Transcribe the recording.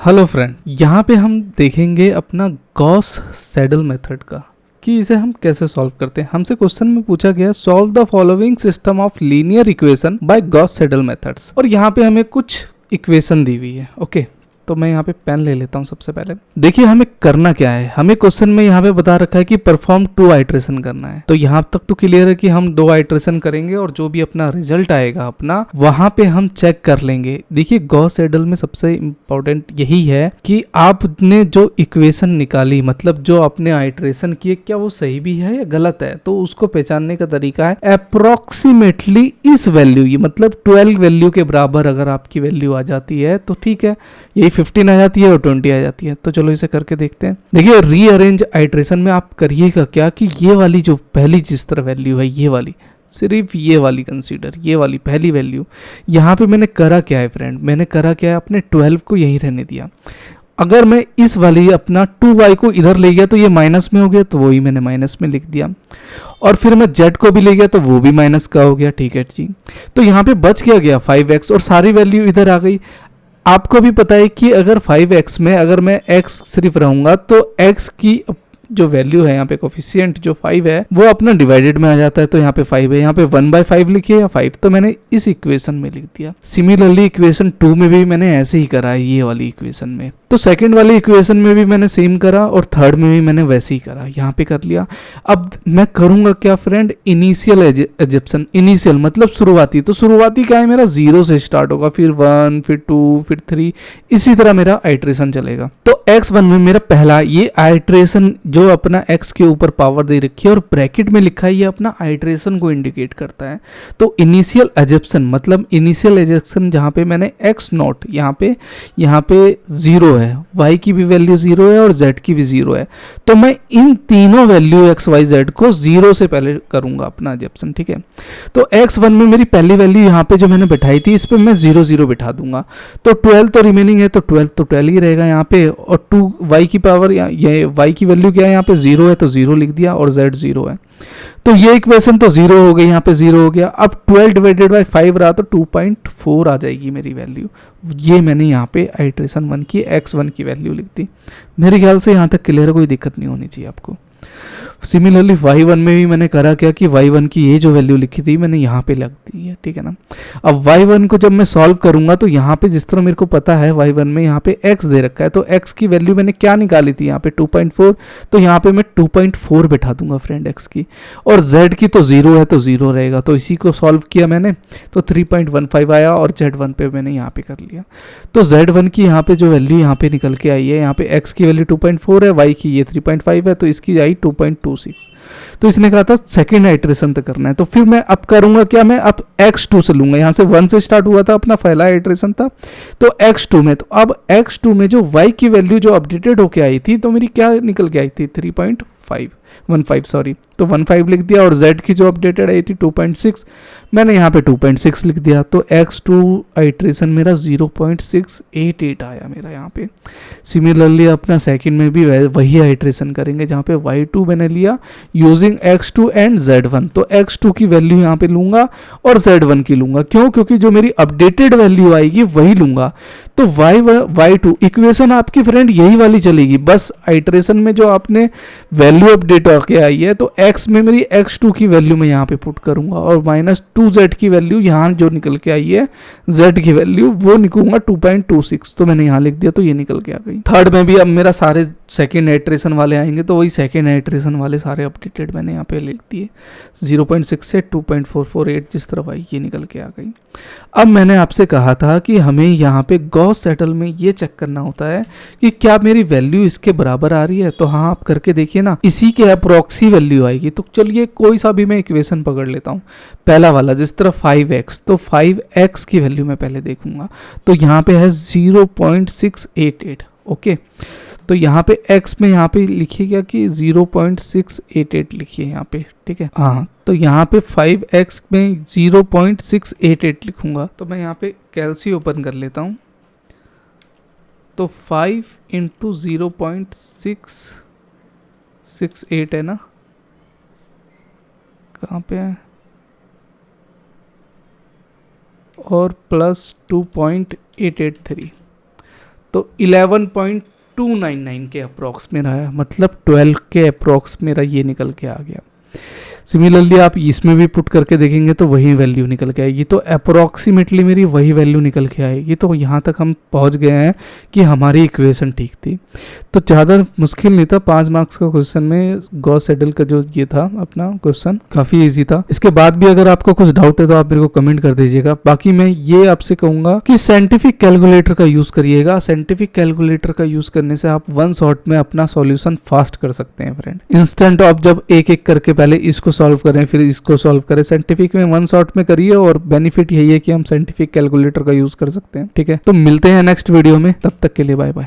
Hello friend, यहाँ पे हम देखेंगे अपना गॉस सैडल मेथड का कि इसे हम कैसे सॉल्व करते हैं। हमसे क्वेश्चन में पूछा गया solve the following system of linear equation by Gauss saddle methods, और यहाँ पे हमें कुछ इक्वेशन दी हुई है। ओके, तो मैं यहाँ पे पेन ले लेता हूँ। सबसे पहले देखिए हमें करना क्या है। हमें क्वेश्चन में यहाँ पे बता रखा है कि परफॉर्म 2 आइट्रेशन करना है, तो यहाँ तक तो क्लियर है कि हम 2 आइट्रेशन करेंगे और जो भी अपना रिजल्ट आएगा अपना वहां पे हम चेक कर लेंगे। देखिए गॉस सैडल में सबसे इंपॉर्टेंट यही है कि आपने जो इक्वेशन निकाली, मतलब जो आपने आइट्रेशन किए, क्या वो सही भी है या गलत है, तो उसको पहचानने का तरीका है अप्रोक्सीमेटली इस वैल्यू, ये मतलब 12 वैल्यू के बराबर अगर आपकी वैल्यू आ जाती है तो ठीक है, यही 15 आ जाती है और 20 आ जाती है। तो चलो इसे करके देखते हैं। देखिए रीअरेंज आइट्रेशन में आप करिएगा क्या कि ये वाली जो पहली जिस तरह वैल्यू है, ये वाली, सिर्फ ये वाली कंसीडर, ये वाली पहली वैल्यू। यहाँ पे मैंने करा क्या है फ्रेंड, मैंने करा क्या है, अपने 12 को यहीं रहने दिया। अगर मैं इस वाली अपना 2y को इधर ले गया तो ये माइनस में हो गया, तो वही मैंने माइनस में लिख दिया। और फिर मैं z को भी ले गया तो वो भी माइनस का हो गया। ठीक है जी, तो यहाँ पे बच क्या गया 5x, और सारी वैल्यू इधर आ गई। आपको भी पता है कि अगर 5x में अगर मैं x सिर्फ रहूंगा तो x की जो वैल्यू है यहाँ पे कोफिशिएंट जो 5 है वो अपना डिवाइडेड में आ जाता है, तो यहाँ पे 5 है, यहाँ पे 1/5 लिखिए या 5, तो मैंने इस इक्वेशन में लिख दिया। सिमिलरली इक्वेशन 2 में भी मैंने ऐसे ही करा है, ये वाली इक्वेशन में। तो सेकंड वाली इक्वेशन में भी मैंने सेम करा और थर्ड में भी मैंने वैसे ही करा, यहाँ पे कर लिया। अब मैं करूंगा क्या फ्रेंड, इनिशियल एजप्शन, इनिशियल मतलब शुरुआती, तो शुरुआती क्या है मेरा 0 से स्टार्ट होगा, फिर 1, फिर 2, फिर 3, इसी तरह मेरा आइट्रेशन चलेगा। तो x1 में मेरा पहला ये आइट्रेशन जो अपना x के ऊपर पावर दे रखी है और ब्रैकेट में लिखा है, ये अपना आइट्रेशन को इंडिकेट करता है। तो इनिशियल एजप्शन मतलब इनिशियल एजप्शन जहाँ पे मैंने x0 यहाँ पे 0 है, y की भी वैल्यू 0 है और z की भी 0 है, तो मैं इन तीनों वैल्यू x y z को 0 से पहले करूंगा अपना एजप्शन। ठीक है, तो x1 में मेरी पहली वैल्यू यहाँ पे जो मैंने बिठाई थी इस पे मैं 0 0 बिठा दूंगा, तो 12 तो रिमेनिंग है, तो 12 तो 12 ही रहेगा यहाँ पे। और 2 y की पावर, ये y की वैल्यू क्या है यहाँ पे 0 है, तो 0 लिख दिया, और z 0 है, तो ये इक्वेशन तो 0 हो गई, यहाँ पे 0 हो गया। अब 12 डिवाइडेड बाई 5 रहा तो 2.4 आ जाएगी मेरी वैल्यू। ये मैंने यहाँ पे आइट्रेशन 1 की x1 की वैल्यू लिख दी। मेरे ख्याल से यहाँ तक क्लियर, कोई दिक्कत नहीं होनी चाहिए आपको। सिमिलरली y1 में भी मैंने करा क्या कि y1 की ये जो वैल्यू लिखी थी मैंने यहाँ पे लग दी है। ठीक है ना, अब y1 को जब मैं सॉल्व करूंगा तो यहाँ पे जिस तरह मेरे को पता है y1 में यहाँ पे x दे रखा है, तो x की वैल्यू मैंने क्या निकाली थी यहाँ पे 2.4, तो यहाँ पे मैं 2.4 बैठा दूंगा फ्रेंड x की, और z की तो 0 है तो 0 रहेगा, तो इसी को सॉल्व किया मैंने तो 3.15 आया, और z1 पे मैंने यहाँ पे कर लिया। तो z1 की यहाँ पे जो वैल्यू यहाँ पे निकल के आई है, यहाँ पे x की वैल्यू 2.4 है, y की ये 3.5 है, तो इसकी आई 2.26। तो इसने कहा था सेकंड आइट्रेशन तक करना है, तो फिर मैं अब करूंगा क्या, मैं अब x2 से लूंगा। यहाँ से 1 से स्टार्ट हुआ था अपना पहला आइट्रेशन था, तो x2 में, तो अब x2 में जो y की वैल्यू जो अपडेटेड होके आई थी तो मेरी क्या निकल के आई थी 3.15 सॉरी, तो 15 लिख दिया, और z की जो अपडेटेड आई थी 2.6, मैंने यहाँ पे 2.6 लिख दिया, तो x2 आइट्रेशन मेरा 0.688 आया मेरा यहाँ पे। सिमिलरली अपना सेकंड में भी वही आइट्रेशन करेंगे जहाँ पे y2 मैंने लिया यूजिंग x2 एंड z1, तो x2 की वैल्यू यहाँ पे लूंगा और z1 की लूंगा, क्यों, क्योंकि जो मेरी अपडेटेड वैल्यू आएगी वही लूंगा। तो y2 इक्वेशन आपकी फ्रेंड यही वाली चलेगी, बस आइट्रेशन में जो आपने वैल्यू अपडेट होके आई है तो x में मेरी x2 की वैल्यू मैं यहाँ पे पुट करूंगा, और -2z की वैल्यू यहाँ जो निकल के आई है z की वैल्यू वो निकलूंगा 2.26, तो मैंने यहाँ लिख दिया, तो ये निकल के आ गई। थर्ड में भी अब मेरा सारे सेकेंड आइट्रेशन वाले आएंगे, तो वही सेकेंड आइट्रेशन वाले सारे अपडेटेड मैंने यहाँ पे लिख दिए, 0.6 से 2.448 जिस तरह आई ये निकल के आ गई। अब मैंने आपसे कहा था कि हमें यहाँ पे गॉस सैडल में ये चेक करना होता है कि क्या मेरी वैल्यू इसके बराबर आ रही है, तो हाँ आप करके देखिए ना, इसी के अप्रॉक्सी वैल्यू आएगी। तो चलिए कोई सा भी मैं इक्वेशन पकड़ लेता हूँ, पहला वाला जिस तरह 5x, तो 5x की वैल्यू मैं पहले देखूंगा, तो यहाँ पे है 0.688। ओके, तो यहाँ पे x में यहाँ पे लिखिएगा कि 0.688 लिखिए यहाँ पे। ठीक है, हाँ, तो यहाँ पे 5x में 0.688 लिखूंगा, तो मैं यहाँ पे कैलसी ओपन कर लेता हूँ, तो 5 इंटू 0.668 है ना, कहाँ पे है, और प्लस 2.883, तो 11.299 के अप्रॉक्स मेरा आया, मतलब 12 के अप्रॉक्स मेरा ये निकल के आ गया। सिमिलरली आप इसमें भी पुट करके देखेंगे तो वही वैल्यू निकल के आएगी, तो अप्रोक्सीमेटली मेरी वही वैल्यू निकल के आएगी। तो यहाँ तक हम पहुँच गए हैं कि हमारी इक्वेशन ठीक थी। तो ज़्यादा मुश्किल नहीं था, 5 मार्क्स का क्वेश्चन में गॉस सेडल का जो ये था अपना क्वेश्चन काफ़ी ईजी था। इसके बाद भी अगर आपको कुछ डाउट है तो आप मेरे को कमेंट कर दीजिएगा। बाकी मैं ये आपसे कहूँगा कि साइंटिफिक कैलकुलेटर का यूज़ करिएगा। साइंटिफिक कैलकुलेटर का यूज़ करने से आप 1 शॉट में अपना सॉल्यूशन फास्ट कर सकते हैं फ्रेंड। इंस्टेंट आप जब एक एक करके पहले इसको सॉल्व करें फिर इसको सॉल्व करें, साइंटिफिक में 1 शॉट में करिए, और बेनिफिट यही है कि हम साइंटिफिक कैलकुलेटर का यूज कर सकते हैं। ठीक है, तो मिलते हैं नेक्स्ट वीडियो में, तब तक के लिए बाय बाय।